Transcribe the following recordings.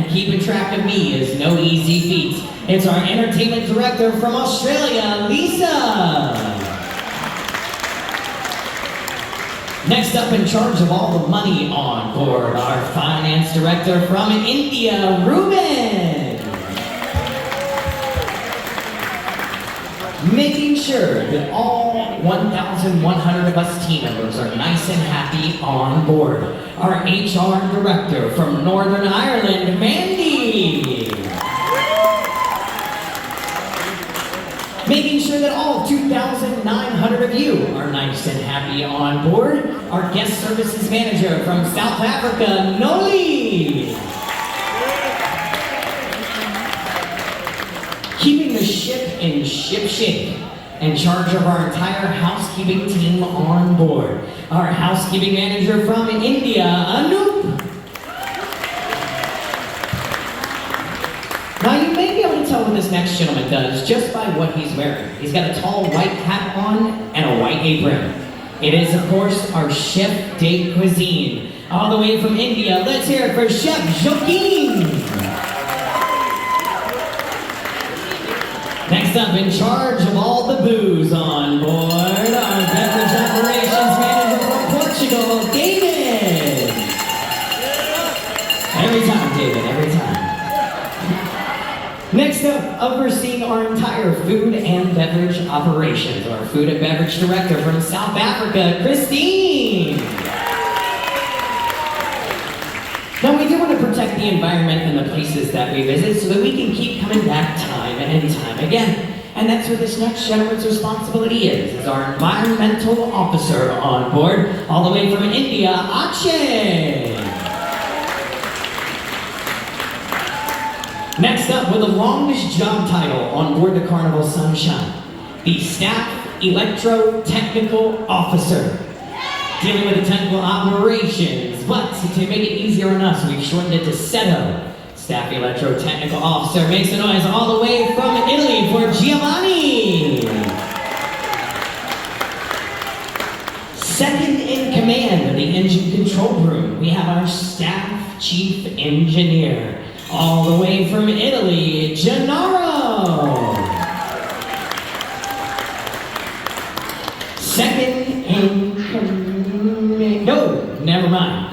and keeping track of me is no easy feat. It's our entertainment director from Australia, Lisa. Next up, in charge of all the money on board, our finance director from India, Ruben. Making sure that all 1,100 of us team members are nice and happy on board, our HR director from Northern Ireland, Mandy. Making sure that all 2,900 of you are nice and happy on board, our guest services manager from South Africa, Noli. Keeping the ship in ship shape, in charge of our entire housekeeping team on board, our housekeeping manager from India, Anoop. Now you may be able to tell what this next gentleman does just by what he's wearing. He's got a tall white hat on and a white apron. It is, of course, our chef de cuisine. All the way from India, let's hear it for Chef Joaquin. Next up, in charge of all the booze on board, our beverage operations manager from Portugal, David. Every time, David, every time. Next up, overseeing our entire food and beverage operations, our food and beverage director from South Africa, Christine. Now, we do want to protect the environment and the places that we visit so that we can keep coming back time and time again. And that's what this next gentleman's responsibility is our environmental officer on board, all the way from India, Akshay. Next up, with the longest job title on board the Carnival Sunshine, the Staff Electro-Technical Officer. Dealing with the technical operations, but to make it easier on us, we've shortened it to SETO. Staff Electro-Technical Officer makes a noise all the way from Italy for Giovanni. Second in command of the engine control room, we have our Staff Chief Engineer. All the way from Italy, Gennaro. Second in command, no, never mind.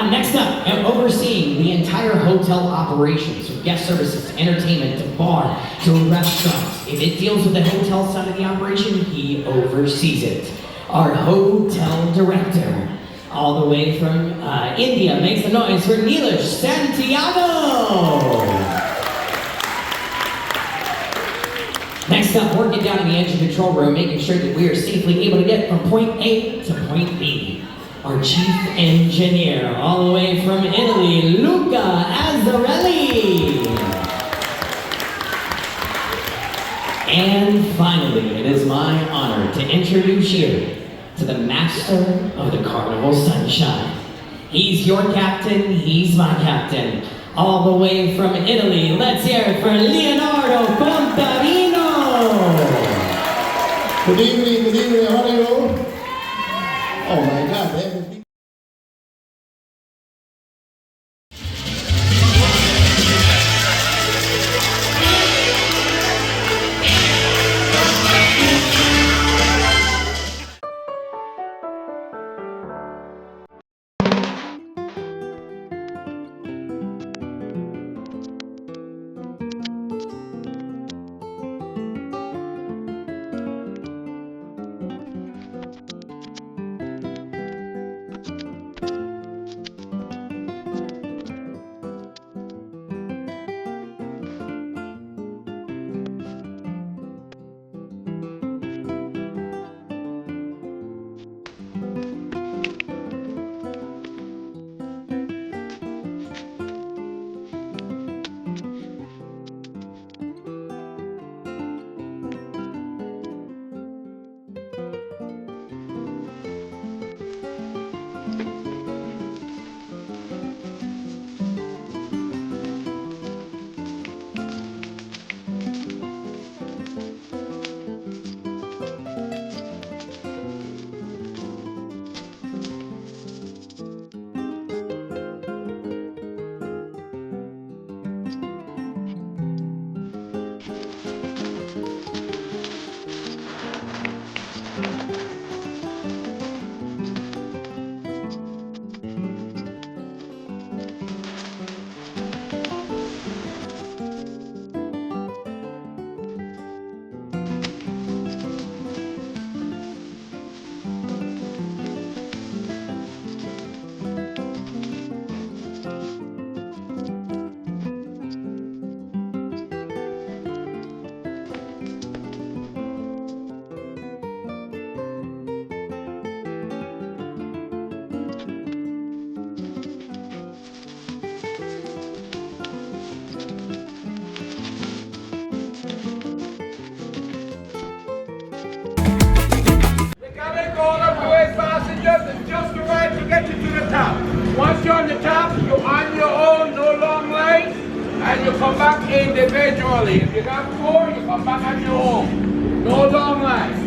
Next up, overseeing the entire hotel operations, from guest services to entertainment to bar to restaurants. If it deals with the hotel side of the operation, he oversees it. Our hotel director, all the way from India, makes the noise for Neelish Santiago. Next up, working down in the engine control room, making sure that we are safely able to get from point A to point B. Our chief engineer, all the way from Italy, Luca Azzarelli. And finally, it is my honor to introduce you to the master of the Carnival Sunshine. He's your captain, he's my captain. All the way from Italy, let's hear it for Leonardo Contarino. Good evening, how are you? Oh my God, man. back, you're on your own, no long line, and you come back individually. If you got 4, you come back on your own. No long line.